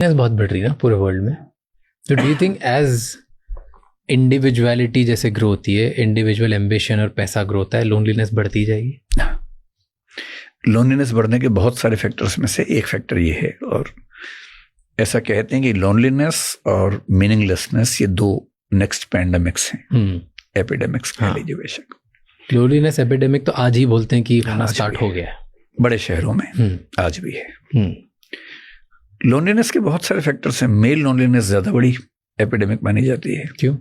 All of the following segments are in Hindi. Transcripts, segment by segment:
बहुत बढ़ रही है ना पूरे वर्ल्ड में, तो do you think as individuality जैसे ग्रो होती है, इंडिविजुअल एम्बिशन और पैसा ग्रो होता है, लोनलीनेस बढ़ती जाएगी? लोनलीनेस बढ़ने के बहुत सारे फैक्टर्स में से एक फैक्टर ये है, और ऐसा कहते हैं कि लोनलीनेस और मीनिंगलेसनेस ये दो नेक्स्ट पैंडेमिक्स हैं, एपिडेमिक्स कह लीजिए बेशक। लोनलीनेस एपिडेमिक तो आज ही बोलते हैं कि होना स्टार्ट हो गया है बड़े शहरों में, आज भी है। लोनलीनेस के बहुत सारे फैक्टर्स हैं। मेल लोनलीनेस ज्यादा बड़ी एपिडेमिक मानी जाती है। क्यों?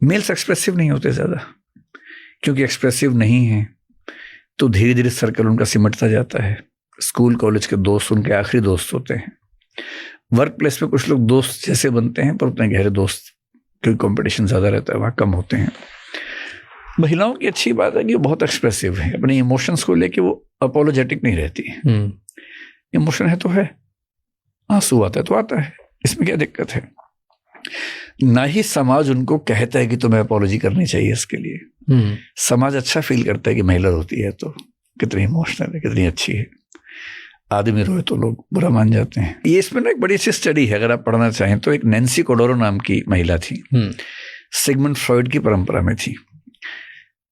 मेल्स एक्सप्रेसिव नहीं होते ज्यादा, क्योंकि एक्सप्रेसिव नहीं है तो धीरे धीरे सर्कल उनका सिमटता जाता है। स्कूल कॉलेज के दोस्त उनके आखिरी दोस्त होते हैं। वर्क प्लेस में कुछ लोग दोस्त जैसे बनते हैं, पर उतने गहरे दोस्त, क्योंकि कंपटीशन ज्यादा रहता है, वहाँ कम होते हैं। महिलाओं की अच्छी बात है कि वो बहुत एक्सप्रेसिव है, अपने इमोशंस को लेके वो अपोलोजेटिक नहीं रहती है। इमोशन है तो है, आंसू आता है तो आता है, इसमें क्या दिक्कत है? ना ही समाज उनको कहता है कि तुम्हें अपोलॉजी करनी चाहिए इसके लिए। समाज अच्छा फील करता है कि महिला रोती है तो कितनी इमोशनल है, कितनी अच्छी है। आदमी रोए तो लोग बुरा मान जाते हैं। ये इसमें ना एक बड़ी सी स्टडी है, अगर आप पढ़ना चाहें तो। एक नैन्सी कोडोरो नाम की महिला थी, सिगमंड फ्रॉइड की परंपरा में थी।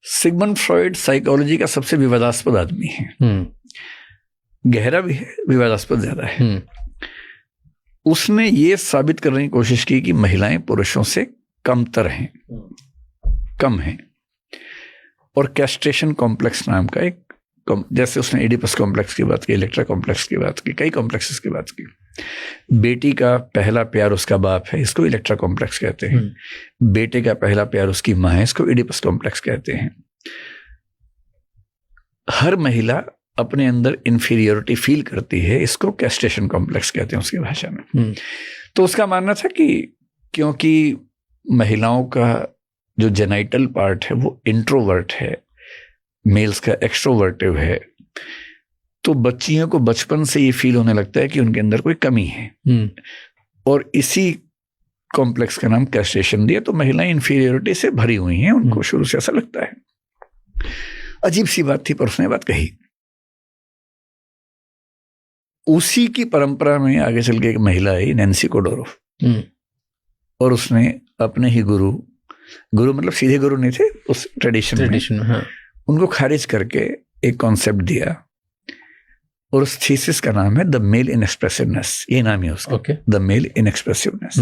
सिगमंड फ्रॉइड साइकोलॉजी का सबसे विवादास्पद आदमी है, गहरा भी है, विवादास्पद ज्यादा है। उसने ये साबित करने की कोशिश की कि महिलाएं पुरुषों से कमतर हैं, कम हैं। और कैस्ट्रेशन कॉम्प्लेक्स नाम का एक, जैसे उसने एडिपस कॉम्प्लेक्स की बात की, इलेक्ट्रा कॉम्प्लेक्स की बात की, कई कॉम्प्लेक्सेस की बात की। बेटी का पहला प्यार उसका बाप है, इसको इलेक्ट्रा कॉम्प्लेक्स कहते हैं। बेटे का पहला प्यार उसकी माँ है, इसको एडिपस कॉम्प्लेक्स कहते हैं। हर महिला अपने अंदर इंफीरियोरिटी फील करती है, इसको कैस्ट्रेशन कॉम्प्लेक्स कहते हैं उसकी भाषा में। तो उसका मानना था कि क्योंकि महिलाओं का जो जेनाइटल पार्ट है वो इंट्रोवर्ट है, मेल्स का एक्सट्रोवर्टिव है, तो बच्चियों को बचपन से ये फील होने लगता है कि उनके अंदर कोई कमी है, और इसी कॉम्प्लेक्स का नाम कैस्ट्रेशन दिया। तो महिलाएं इंफीरियोरिटी से भरी हुई हैं, उनको शुरू से ऐसा लगता है। अजीब सी बात थी, पर उसने बात कही। उसी की परंपरा में आगे चल के एक महिला आई, नैन्सी कोडोरो, और उसने अपने ही गुरु मतलब सीधे गुरु नहीं थे उस ट्रेडिशन में, उनको खारिज करके एक कॉन्सेप्ट दिया, और उस थीसिस का नाम है द मेल इनएक्सप्रेसिवनेस। ये नाम है उसका, द मेल इनएक्सप्रेसिवनेस।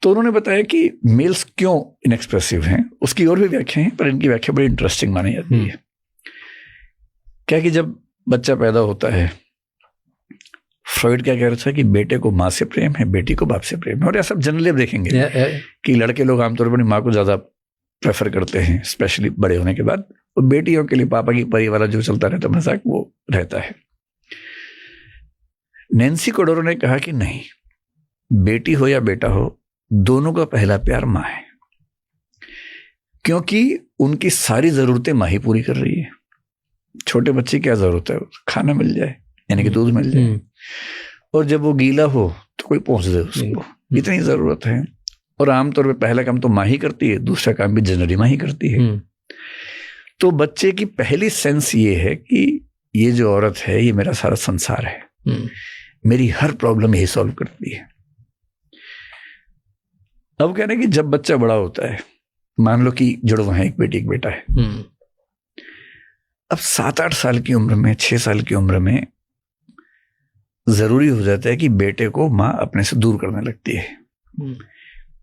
तो उन्होंने बताया कि मेल्स क्यों इनएक्सप्रेसिव हैं, उसकी और भी व्याख्या है, पर इनकी व्याख्या बड़ी इंटरेस्टिंग मानी जाती है। क्या कि जब बच्चा पैदा होता है, फ्रॉइड क्या कह रहा था कि बेटे को माँ से प्रेम है, बेटी को बाप से प्रेम है। और ऐसा जनरली आप देखेंगे कि लड़के लोग आमतौर पर माँ को ज्यादा प्रेफर करते हैं, स्पेशली बड़े होने के बाद। और बेटियों के लिए पापा की परी वाला जो चलता रहता मजाक, वो रहता है। नैन्सी कोडोरो ने कहा कि नहीं, बेटी हो या बेटा हो, दोनों का पहला प्यार माँ है, क्योंकि उनकी सारी जरूरतें माँ ही पूरी कर रही है। छोटे बच्चे क्या जरूरत है? खाना मिल जाए, यानी कि दूध मिल जाए, और जब वो गीला हो तो कोई पहुंच दे उसको, इतनी जरूरत है। और आमतौर पे पहला काम तो माँ ही करती है, दूसरा काम भी जनरली माँ ही करती है। तो बच्चे की पहली सेंस ये है कि ये जो औरत है ये मेरा सारा संसार है, मेरी हर प्रॉब्लम यही सॉल्व करती है। अब कह रहे हैं कि जब बच्चा बड़ा होता है, मान लो कि जुड़वा है, एक बेटी एक बेटा है, अब 7-8 साल की उम्र में, 6 साल की उम्र में जरूरी हो जाता है कि बेटे को माँ अपने से दूर करने लगती है।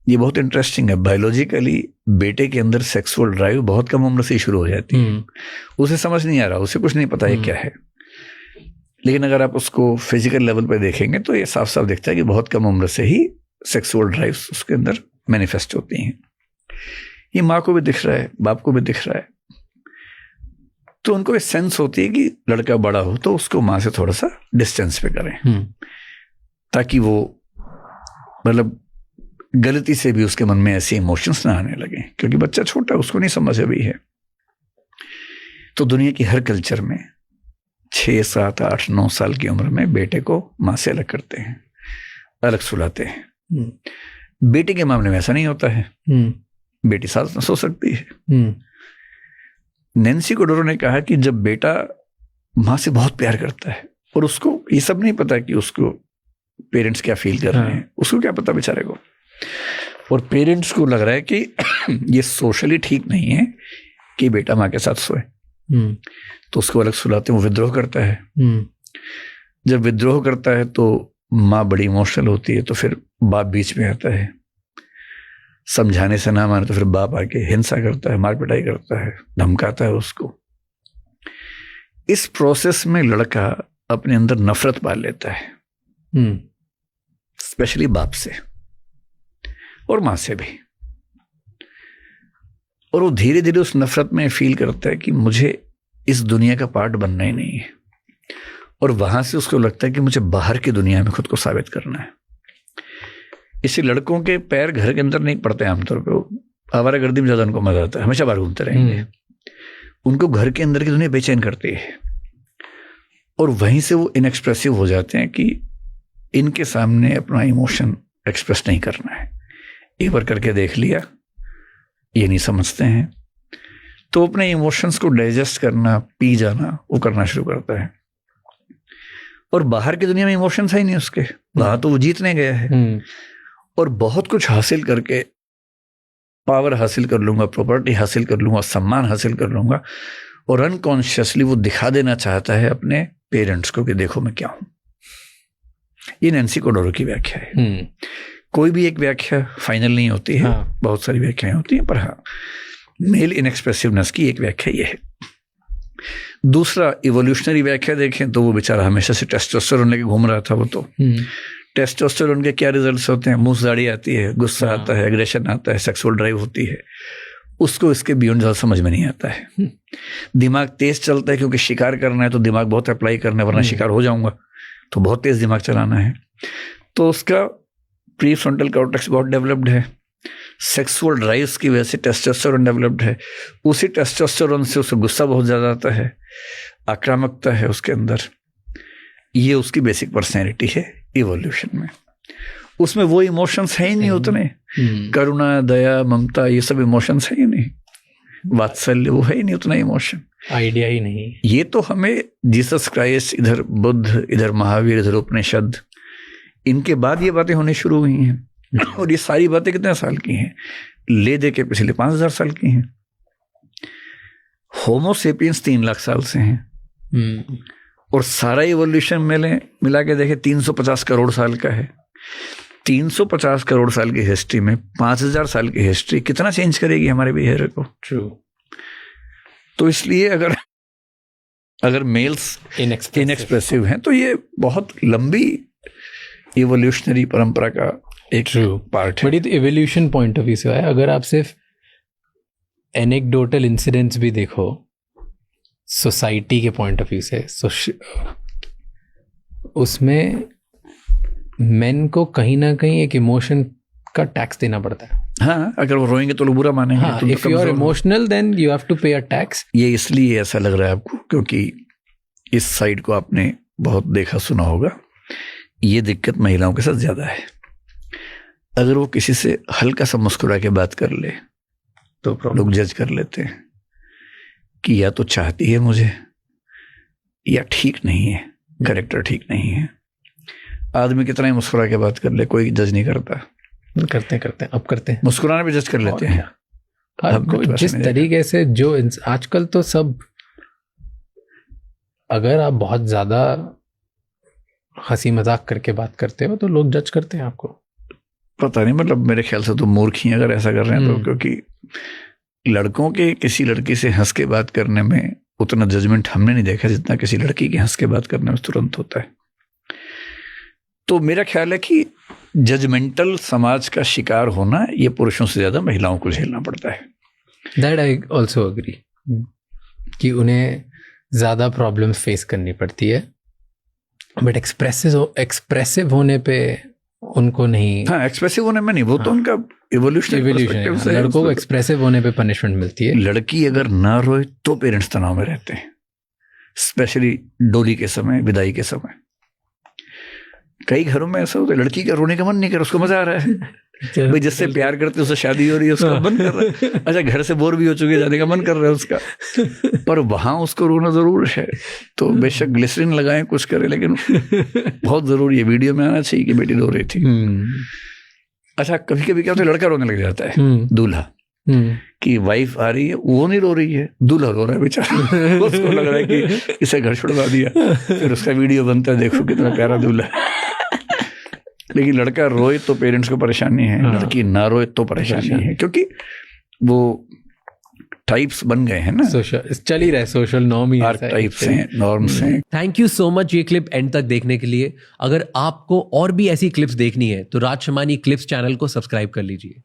ये बहुत इंटरेस्टिंग है। बायोलॉजिकली बेटे के अंदर सेक्सुअल ड्राइव बहुत कम उम्र से ही शुरू हो जाती है। उसे समझ नहीं आ रहा, उसे कुछ नहीं पता है क्या है, लेकिन अगर आप उसको फिजिकल लेवल पे देखेंगे तो ये साफ साफ दिखता है कि बहुत कम उम्र से ही सेक्सुअल ड्राइव्स उसके अंदर मैनिफेस्ट होती हैं। ये माँ को भी दिख रहा है, बाप को भी दिख रहा है। तो उनको ये सेंस होती है कि लड़का बड़ा हो तो उसको माँ से थोड़ा सा डिस्टेंस पे करें, ताकि वो मतलब गलती से भी उसके मन में ऐसे इमोशंस ना आने लगे, क्योंकि बच्चा छोटा है, उसको नहीं समझ अभी है। तो दुनिया की हर कल्चर में 6, 7, 8, 9 साल की उम्र में बेटे को माँ से अलग करते हैं, अलग सुलाते हैं। बेटी के मामले में ऐसा नहीं होता है, बेटी साथ सो सकती है। नैन्सी कोडोरो ने कहा कि जब बेटा माँ से बहुत प्यार करता है और उसको ये सब नहीं पता कि उसको पेरेंट्स क्या फील कर रहे हैं, उसको क्या पता बेचारे को। और पेरेंट्स को लग रहा है कि ये सोशली ठीक नहीं है कि बेटा माँ के साथ सोए, तो उसको अलग सुलाते हैं, वो विद्रोह करता है। जब विद्रोह करता है तो माँ बड़ी इमोशनल होती है, तो फिर बाप बीच में आता है, समझाने से ना माने तो फिर बाप आके हिंसा करता है, मार पिटाई करता है, धमकाता है उसको। इस प्रोसेस में लड़का अपने अंदर नफरत पाल लेता है, स्पेशली बाप से और माँ से भी। और वो धीरे धीरे उस नफरत में फील करता है कि मुझे इस दुनिया का पार्ट बनना ही नहीं है, और वहां से उसको लगता है कि मुझे बाहर की दुनिया में खुद को साबित करना है। इसी लड़कों के पैर घर के अंदर नहीं पड़ते आमतौर पे, वो आवारागर्दी में ज्यादा उनको मजा आता है, हमेशा बाहर घूमते रहेंगे। उनको घर के अंदर की दुनिया बेचैन करती है, और वहीं से वो इनएक्सप्रेसिव हो जाते हैं कि इनके सामने अपना इमोशन एक्सप्रेस नहीं करना है। एक बार करके देख लिया, ये नहीं समझते हैं, तो अपने इमोशंस को डाइजेस्ट करना, पी जाना, वो करना शुरू करता है। और बाहर की दुनिया में इमोशंस है ही नहीं उसके, वहां तो वो जीतने गया है, और बहुत कुछ हासिल करके, पावर हासिल कर लूंगा, प्रॉपर्टी हासिल कर लूंगा, सम्मान हासिल कर लूंगा, और अनकॉन्शियसली वो दिखा देना चाहता है अपने पेरेंट्स को कि देखो मैं क्या हूं। ये नैन्सी कोडोरो की व्याख्या है। कोई भी एक व्याख्या फाइनल नहीं होती है, बहुत सारी व्याख्याएं होती हैं, पर हाँ, मेल इनएक्सप्रेसिवनेस की एक व्याख्या ये है। दूसरा, इवोल्यूशनरी व्याख्या देखें तो वो बेचारा हमेशा से टेस्टोस्टेरोन लेके घूम रहा था। वो तो टेस्टोस्टेरोन के क्या रिजल्ट्स होते हैं? मुंह दाढ़ी आती है, गुस्सा आता है, एग्रेशन आता है, सेक्सुअल ड्राइव होती है। उसको इसके बियॉन्ड ज़्यादा समझ में नहीं आता है। दिमाग तेज चलता है क्योंकि शिकार करना है, तो दिमाग बहुत अप्लाई करना है, वरना शिकार हो जाऊंगा, तो बहुत तेज दिमाग चलाना है। तो उसका प्री फ्रंटल कॉर्टेक्स बहुत डेवलप्ड है। सेक्सुअल ड्राइव्स की वजह से टेस्टोस्टेरोन डेवलप्ड है। उसी टेस्टोस्टेरोन से उसे गुस्सा बहुत ज़्यादा आता है, आक्रामकता है उसके अंदर। ये उसकी बेसिक पर्सनैलिटी है इवोल्यूशन में। उसमें वो इमोशंस है ही नहीं उतने, करुणा, दया, ममता, ये सब इमोशंस है ही नहीं, वात्सल्य, वो है ही नहीं उतना इमोशन, आइडिया ही नहीं। ये तो हमें जीसस क्राइस्ट, इधर बुद्ध, इधर महावीर, इधर उपनिषद, इनके बाद ये बातें होनी शुरू हुई हैं। और ये सारी बातें कितने साल की हैं? ले दे के पिछले 5000 साल की हैं। होमो सेपियंस 3 लाख साल से हैं, और सारा इवोल्यूशन मिला के देखे 350 करोड़ साल का है। 350 करोड़ साल की हिस्ट्री में 5000 साल की हिस्ट्री कितना चेंज करेगी हमारे बिहेवियर को? ट्रू। तो इसलिए अगर मेल्स इनएक्सप्रेसिव हैं तो ये बहुत लंबी इवोल्यूशनरी परंपरा का एक पार्ट है। बट ये इवोल्यूशन पॉइंट ऑफ व्यू से है। अगर आप सिर्फ एनेक्डोटल इंसिडेंट्स भी देखो सोसाइटी के पॉइंट ऑफ व्यू से, उसमें मेन को कहीं ना कहीं एक इमोशन का टैक्स देना पड़ता है। हाँ, अगर वो रोएंगे तो लोग बुरा मानेंगे। हाँ, if you are emotional then you have to pay a tax. ये इसलिए ऐसा लग रहा है आपको क्योंकि इस साइड को आपने बहुत देखा सुना होगा। ये दिक्कत महिलाओं के साथ ज्यादा है। अगर वो किसी से हल्का सा मुस्कुरा के बात कर ले तो लोग जज कर लेते हैं कि या तो चाहती है मुझे या ठीक नहीं है, कैरेक्टर ठीक नहीं है। आदमी कितना ही मुस्कुरा के बात कर ले, कोई जज नहीं करता। अब करते हैं मुस्कुराना भी जज कर लेते हैं। अब जिस तरीके से जो आजकल तो सब, अगर आप बहुत ज्यादा हंसी मजाक करके बात करते हो तो लोग जज करते हैं आपको। पता नहीं, मतलब मेरे ख्याल से तो मूर्ख ही अगर ऐसा कर रहे हैं तो, क्योंकि लड़कों के किसी लड़की से हंस के बात करने में उतना जजमेंट हमने नहीं देखा जितना किसी लड़की के हंस के बात करने में तुरंत होता है। तो मेरा ख्याल है कि जजमेंटल समाज का शिकार होना ये पुरुषों से ज्यादा महिलाओं को झेलना पड़ता है। दैट आई ऑल्सो एग्री कि उन्हें ज्यादा प्रॉब्लम फेस करनी पड़ती है, बट एक्सप्रेसिव होने पे उनको नहीं। हाँ, एक्सप्रेसिव होने में नहीं, वो तो उनका इवोल्यूशन है। लड़कों को एक्सप्रेसिव होने पे पनिशमेंट मिलती है। लड़की अगर ना रोए तो पेरेंट्स तनाव में रहते हैं, स्पेशली डोली के समय, विदाई के समय। कई घरों में ऐसा होता है, लड़की का रोने का मन नहीं कर, उसको मजा आ रहा है भाई, जिससे प्यार करते उससे शादी हो रही है, उसका मन कर रहा है। अच्छा, घर से बोर भी हो चुके, जाने का मन कर रहा है उसका, पर वहां उसको रोना जरूर है। तो बेशक ग्लिसरीन लगाएं, कुछ करें, लेकिन बहुत जरूरी है, वीडियो में आना चाहिए कि बेटी रो रही थी। अच्छा, कभी कभी क्या होता है, लड़का रोने लग जाता है, दूल्हा, कि वाइफ आ रही है, वो नहीं रो रही है, दूल्हा रो रहा है बेचारा। उसको लग रहा है कि इसे घर छुड़वा दिया, फिर उसका वीडियो बनता है, देखो कितना प्यारा दूल्हा। लेकिन लड़का रोए तो पेरेंट्स को परेशानी है, लड़की ना रोए तो परेशानी है, क्योंकि वो टाइप्स बन गए हैं ना, चल ही रहा है, सोशल नॉर्म ही टाइप्स हैं, नॉर्म्स हैं। थैंक यू सो मच ये क्लिप एंड तक देखने के लिए। अगर आपको और भी ऐसी क्लिप्स देखनी है तो राज शमानी क्लिप्स चैनल को सब्सक्राइब कर लीजिए।